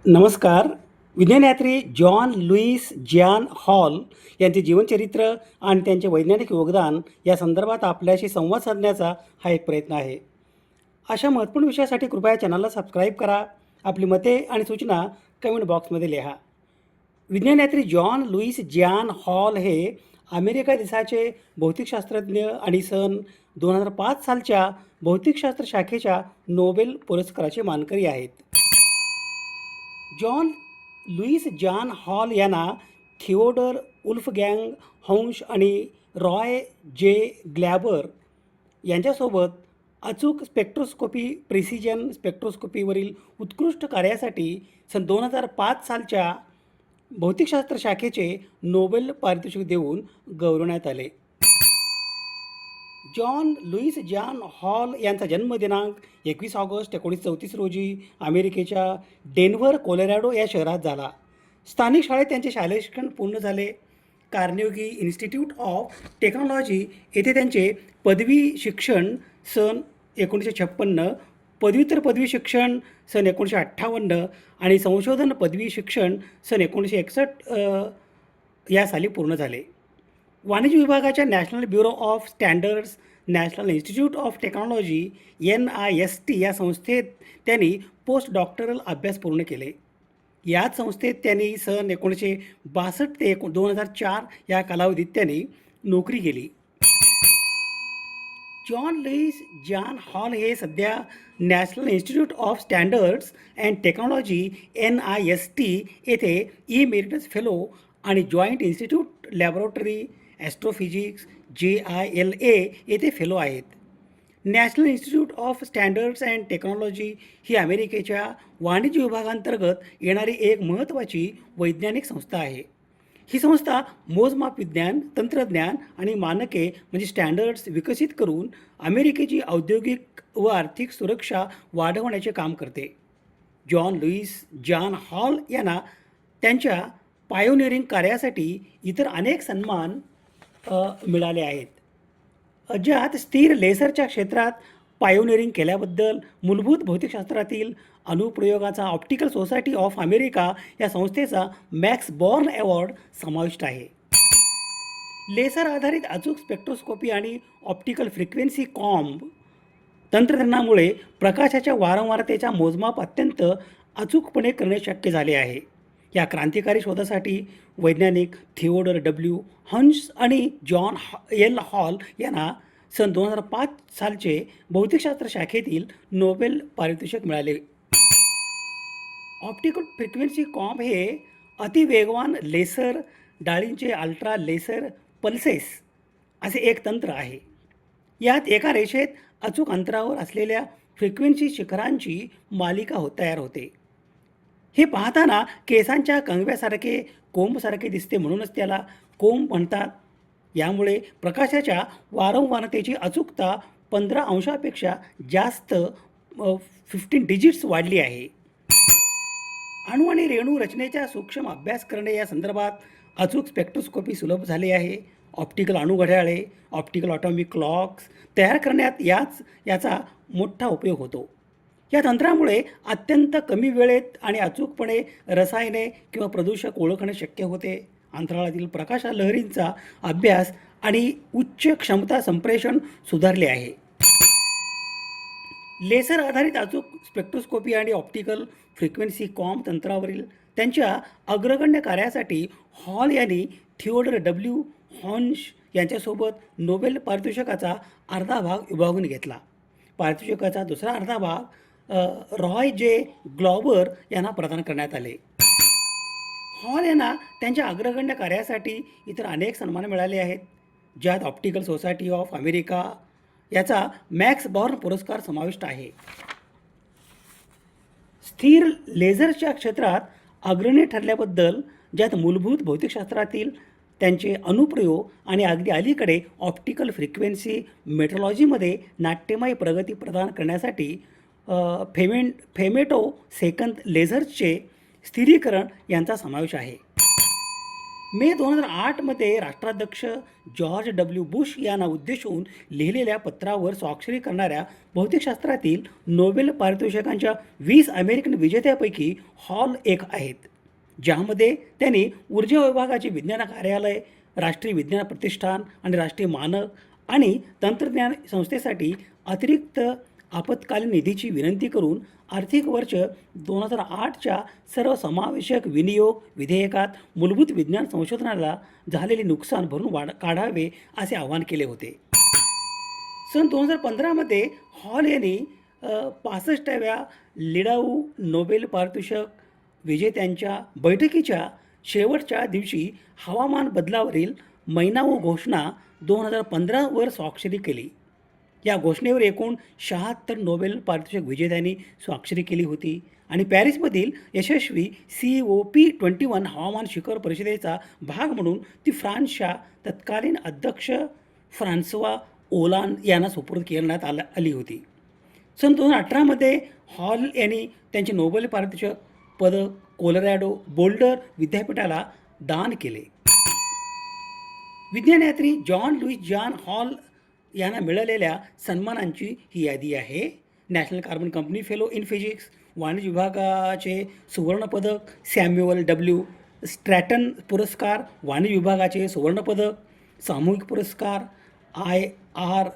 नमस्कार. विज्ञानयात्री John Lewis जियान hall यांचे जीवनचरित्र आणि त्यांचे वैज्ञानिक योगदान या संदर्भात आपल्याशी संवाद साधण्याचा हा एक प्रयत्न आहे. अशा महत्त्वपूर्ण विषयासाठी कृपया चॅनलला सबस्क्राईब करा. आपली मते आणि सूचना कमेंट बॉक्समध्ये लिहा. विज्ञानयात्री जॉन लुईस जियान हॉल हे अमेरिका देशाचे भौतिकशास्त्रज्ञ आणि सन 2005 सालच्या भौतिकशास्त्र शाखेच्या नोबेल पुरस्काराचे मानकरी आहेत. जॉन लुईस जॉन हॉल यांना थिओडर वुल्फगँग हंश आणि रॉय जे ग्लॅबर यांच्यासोबत अचूक स्पेक्ट्रोस्कोपी प्रिसिजन स्पेक्ट्रोस्कोपीवरील उत्कृष्ट कार्यासाठी सन 2005 सालच्या भौतिकशास्त्र शाखेचे नोबेल पारितोषिक देऊन गौरवण्यात आले. जॉन लुईस जॉन हॉल यांचा जन्मदिनांक 21 ऑगस्ट 1934 रोजी अमेरिकेच्या डेन्व्हर कोलोरॅडो या शहरात झाला. स्थानिक शाळेत त्यांचे शालेय शिक्षण पूर्ण झाले. कार्नेगी इन्स्टिट्यूट ऑफ टेक्नॉलॉजी येथे त्यांचे पदवी शिक्षण सन 1956, पदव्युत्तर पदवी शिक्षण सन 1958 आणि संशोधन पदवी शिक्षण सन 1961 या साली पूर्ण झाले. वाणिज्य विभागाच्या national bureau of standards national institute of technology NIST या संस्थेत त्यांनी पोस्ट डॉक्टरल अभ्यास पूर्ण केले. याच संस्थेत त्यांनी सन 1962 ते 2004 या कालावधीत त्यांनी नोकरी केली. जॉन लुईस जॉन हॉल हे सध्या national institute of standards and technology NIST येथे इमेरिटस फेलो आणि joint institute laboratory astrophysics JILA येथे फेलो आहेत. National institute of standards and technology ही अमेरिकेच्या वाणिज्य विभागांतर्गत येणारी एक महत्त्वाची वैज्ञानिक संस्था आहे. ही संस्था मोजमाप विज्ञान, तंत्रज्ञान आणि मानके म्हणजे स्टँडर्ड्स विकसित करून अमेरिकेची औद्योगिक व आर्थिक सुरक्षा वाढवण्याचे काम करते. जॉन लुईस जॉन हॉल यांना त्यांच्या पायोनिअरिंग कार्यासाठी इतर अनेक सन्मान मिळाले आहेत. ज्यात स्थिर लेसरच्या क्षेत्रात पायोनिअरिंग केल्याबद्दल मूलभूत भौतिकशास्त्रातील अनुप्रयोगाचा ऑप्टिकल सोसायटी ऑफ अमेरिका या संस्थेचा मॅक्स बॉर्न अवॉर्ड समाविष्ट आहे. लेसर आधारित अचूक स्पेक्ट्रोस्कोपी आणि ऑप्टिकल फ्रिक्वेन्सी कॉम्ब तंत्रज्ञानामुळे प्रकाशाच्या वारंवारतेचा मोजमाप अत्यंत अचूकपणे करणे शक्य झाले आहे. या क्रांतिकारी शोधासाठी वैज्ञानिक थिओडर W हंस आणि जॉन L हॉल यांना सन 2005 सालचे भौतिकशास्त्र शाखेतील नोबेल पारितोषिक मिळाले. ऑप्टिकल फ्रिक्वेन्सी कॉम्ब हे अतिवेगवान लेसर डाळींचे अल्ट्रा लेसर पल्सेस असे एक तंत्र आहे. यात एका रेषेत अचूक अंतरावर असलेल्या फ्रिक्वेन्सी शिखरांची मालिका तयार होते. हे पाहताना केसांच्या कंगव्यासारखे कोंबसारखे दिसते, म्हणूनच त्याला कोंब म्हणतात. यामुळे प्रकाशाच्या वारंवारतेची अचूकता 15 अंशापेक्षा जास्त 15 डिजिट्स वाढली आहे. अणू आणि रेणू रचनेचा सूक्ष्म अभ्यास करणे या संदर्भात अचूक स्पेक्ट्रोस्कोपी सुलभ झाले आहे. ऑप्टिकल अणुघड्याळे, ऑप्टिकल ऑटॉमिक क्लॉक्स तयार करण्यात याचा मोठा उपयोग होतो. या तंत्रामुळे अत्यंत कमी वेळेत आणि अचूकपणे रसायने किंवा प्रदूषक ओळखणे शक्य होते. अंतराळातील प्रकाश लहरींचा अभ्यास आणि उच्च क्षमता संप्रेषण सुधारले आहे. लेसर आधारित अचूक स्पेक्ट्रोस्कोपी आणि ऑप्टिकल फ्रिक्वेन्सी कॉम्ब तंत्रावरील त्यांच्या अग्रगण्य कार्यासाठी हॉल यांनी थिओडर W हंस यांच्यासोबत नोबेल पारितोषिकाचा अर्धा भाग विभागून घेतला. पारितोषिकाचा दुसरा अर्धा भाग रॉय जे ग्लॉबर यांना प्रदान करण्यात आले. हॉल यांना त्यांच्या अग्रगण्य कार्यासाठी इतर अनेक सन्मान मिळाले आहेत, ज्यात ऑप्टिकल सोसायटी ऑफ अमेरिका याचा मॅक्स बॉर्न पुरस्कार समाविष्ट आहे. स्थिर लेझरच्या क्षेत्रात अग्रणी ठरल्याबद्दल, ज्यात मूलभूत भौतिकशास्त्रातील त्यांचे अनुप्रयोग आणि अगदी अलीकडे ऑप्टिकल फ्रिक्वेन्सी मेट्रोलॉजीमध्ये नाट्यमय प्रगती प्रदान करण्यासाठी फेमेटो सेकंद लेझर्सचे स्थिरीकरण यांचा समावेश आहे. मे 2008मध्ये राष्ट्राध्यक्ष जॉर्ज डब्ल्यू बुश यांना उद्देशून लिहिलेल्या पत्रावर स्वाक्षरी करणाऱ्या भौतिकशास्त्रातील नोबेल पारितोषिकांच्या 20 अमेरिकन विजेत्यापैकी हॉल एक आहेत, ज्यामध्ये त्यांनी ऊर्जा विभागाचे विज्ञान कार्यालय, राष्ट्रीय विज्ञान प्रतिष्ठान आणि राष्ट्रीय मानक आणि तंत्रज्ञान संस्थेसाठी अतिरिक्त आपत्कालीन निधीची विनंती करून आर्थिक वर्ष 2008च्या सर्वसमावेशक विनियोग विधेयकात मूलभूत विज्ञान संशोधनाला झालेले नुकसान भरून काढावे असे आवाहन केले होते. सन 2015मध्ये हॉल यांनी 65व्या लिडाऊ नोबेल पारितोषिक विजेत्यांच्या बैठकीच्या शेवटच्या दिवशी हवामान बदलावरील मैनाऊ घोषणा 2015वर स्वाक्षरी केली. या घोषणेवर एकूण 76 नोबेल पारितोषिक विजेत्यांनी स्वाक्षरी केली होती आणि पॅरिसमधील यशस्वी COP21 हवामान शिखर परिषदेचा भाग म्हणून ती फ्रान्सच्या तत्कालीन अध्यक्ष फ्रान्सवा ओलांद यांना सुपूर्द करण्यात आली होती. सन 2018मध्ये हॉल यांनी त्यांचे नोबेल पारितोषिक पदक कोलोरॅडो बोल्डर विद्यापीठाला दान केले. विज्ञानयात्री जॉन लुईस जॉन हॉल यांना मिळालेल्या सन्मानांची ही यादी आहे. National carbon company fellow in physics, वाणिज्य विभागाचे सुवर्णपदक सॅम्युअल डब्ल्यू स्ट्रॅटन पुरस्कार, वाणिज्य विभागाचे सुवर्णपदक, सामूहिक पुरस्कार IR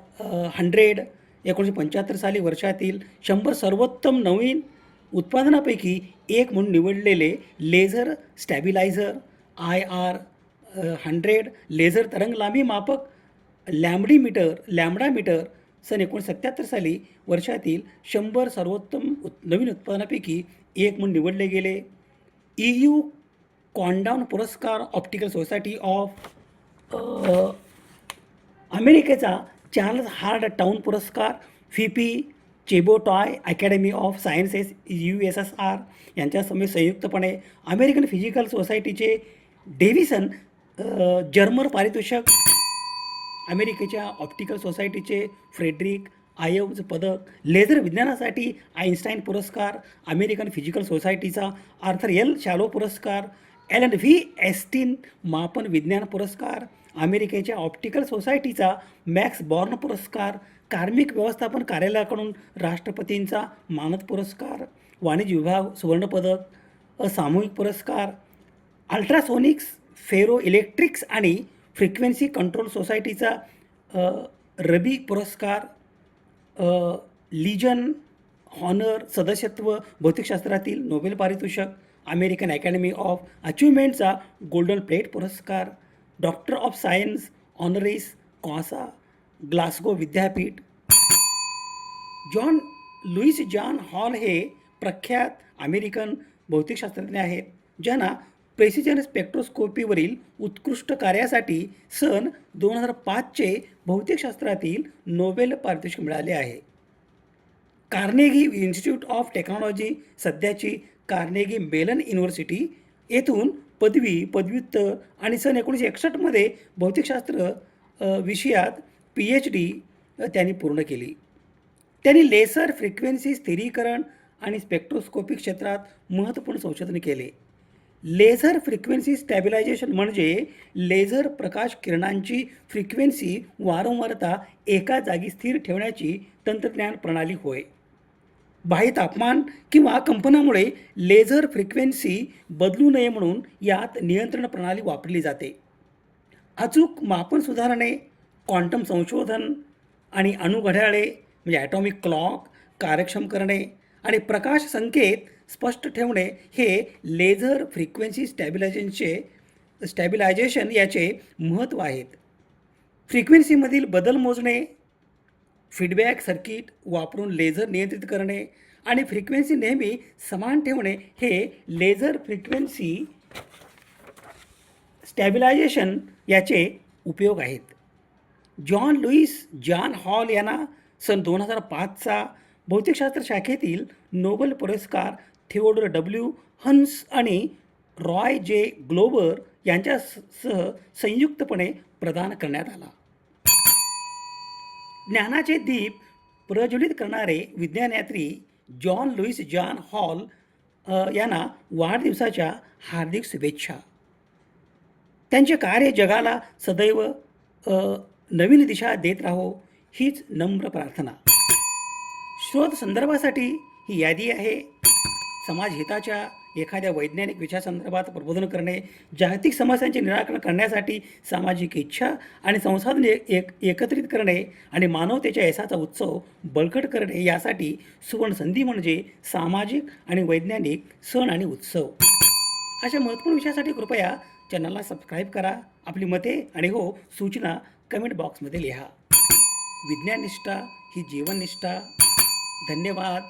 100, 1975 साली वर्षातील 100 सर्वोत्तम नवीन उत्पादनापैकी एक म्हणून निवडलेले लेझर स्टॅबिलायझर IR 100, लेझर तरंग लांबी मापक लॅम्बडा मीटर सन 1977 साली वर्षातील 100 सर्वोत्तम नवीन उत्पादनापैकी एक म्हणून निवडले गेले. EU कॉन्डाउन पुरस्कार, ऑप्टिकल सोसायटी ऑफ अमेरिकेचा चार्ल्स हार्ड टाउन पुरस्कार, फिपी चेबोटॉय अकॅडमी ऑफ सायन्सेस USSR यांच्यासमवेत संयुक्तपणे अमेरिकन फिजिकल सोसायटीचे डेव्हिसन जर्मर पारितोषिक, अमेरिकेच्या ऑप्टिकल सोसायटीचे फ्रेडरिक आयव्हज पदक, लेझर विज्ञानासाठी आइन्स्टाईन पुरस्कार, अमेरिकन फिजिकल सोसायटीचा आर्थर L शॅलो पुरस्कार, Allen V एस्टिन मापन विज्ञान पुरस्कार, अमेरिकेच्या ऑप्टिकल सोसायटीचा मॅक्स बॉर्न पुरस्कार, कार्मिक व्यवस्थापन कार्यालयाकडून राष्ट्रपतींचा मानद पुरस्कार, वाणिज्य विभाग सुवर्णपदक, सामूहिक पुरस्कार, अल्ट्रासोनिक्स, फेरो इलेक्ट्रिक्स आणि फ्रिक्वेन्सी कंट्रोल सोसायटीचा रबी पुरस्कार, लीजन हॉनर सदस्यत्व भौतिकशास्त्रातील नोबेल पारितोषिक, अमेरिकन अकॅडमी ऑफ अचिव्हमेंटचा गोल्डन प्लेट पुरस्कार, doctor of science honoris causa, Glasgow विद्यापीठ. जॉन लुईस जॉन हॉल हे प्रख्यात अमेरिकन भौतिकशास्त्रज्ञ आहेत, ज्यांना प्रेसिजन स्पेक्ट्रोस्कोपीवरील उत्कृष्ट कार्यासाठी सन 2005चे भौतिकशास्त्रातील नोबेल पारितोषिक मिळाले आहे. कार्नेगी इन्स्टिट्यूट ऑफ टेक्नॉलॉजी, सध्याची कार्नेगी मेलन युनिव्हर्सिटी येथून पदव्युत्तर आणि सन 1961मध्ये भौतिकशास्त्र विषयात PhD त्यांनी पूर्ण केली. त्यांनी लेसर फ्रिक्वेन्सी स्थिरीकरण आणि स्पेक्ट्रोस्कोपिक क्षेत्रात महत्त्वपूर्ण संशोधन केले. लेझर फ्रिक्वेन्सी स्टॅबिलायझेशन म्हणजे लेझर प्रकाश किरणांची फ्रिक्वेन्सी वारंवारता एका जागी स्थिर ठेवण्याची तंत्रज्ञान प्रणाली होय. बाह्य तापमान किंवा कंपनामुळे लेझर फ्रिक्वेन्सी बदलू नये म्हणून यात नियंत्रण प्रणाली वापरली जाते. अचूक मापन सुधारणे, क्वांटम संशोधन आणि अणुघड्याळे म्हणजे ॲटॉमिक क्लॉक कार्यक्षम करणे आणि प्रकाश संकेत स्पष्ट ठेवणे हे लेझर फ्रिक्वेन्सी स्टॅबिलायझेशन याचे महत्त्व आहेत. फ्रिक्वेन्सीमधील बदल मोजणे, फीडबॅक सर्किट वापरून लेझर नियंत्रित करणे आणि फ्रिक्वेन्सी नेहमी समान ठेवणे हे लेझर फ्रिक्वेन्सी स्टॅबिलायझेशन याचे उपयोग आहेत. जॉन लुईस जॉन हॉल यांना सन 2005चा भौतिकशास्त्र शाखेतील नोबेल पुरस्कार थिओडोर W हन्स आणि रॉय J ग्लोबर यांच्यासह संयुक्तपणे प्रदान करण्यात आला. ज्ञानाचे दीप प्रज्वलित करणारे विज्ञानयात्री जॉन लुईस जॉन हॉल यांना वाढदिवसाच्या हार्दिक शुभेच्छा. त्यांचे कार्य जगाला सदैव नवीन दिशा देत राहो हीच नम्र प्रार्थना. शोध संदर्भासाठी ही यादी आहे. समाजहिताच्या एखाद्या वैज्ञानिक विषयासंदर्भात प्रबोधन करणे, जागतिक समस्यांचे निराकरण करण्यासाठी सामाजिक इच्छा आणि संसाधने एकत्रित करणे आणि मानवतेच्या यशाचा उत्सव बळकट करणे यासाठी सुवर्ण संधी म्हणजे सामाजिक आणि वैज्ञानिक सण आणि उत्सव. अशा महत्त्वपूर्ण विषयासाठी कृपया चॅनलला सबस्क्राईब करा. आपली मते आणि सूचना कमेंट बॉक्समध्ये लिहा. विज्ञाननिष्ठा ही जीवननिष्ठा. धन्यवाद.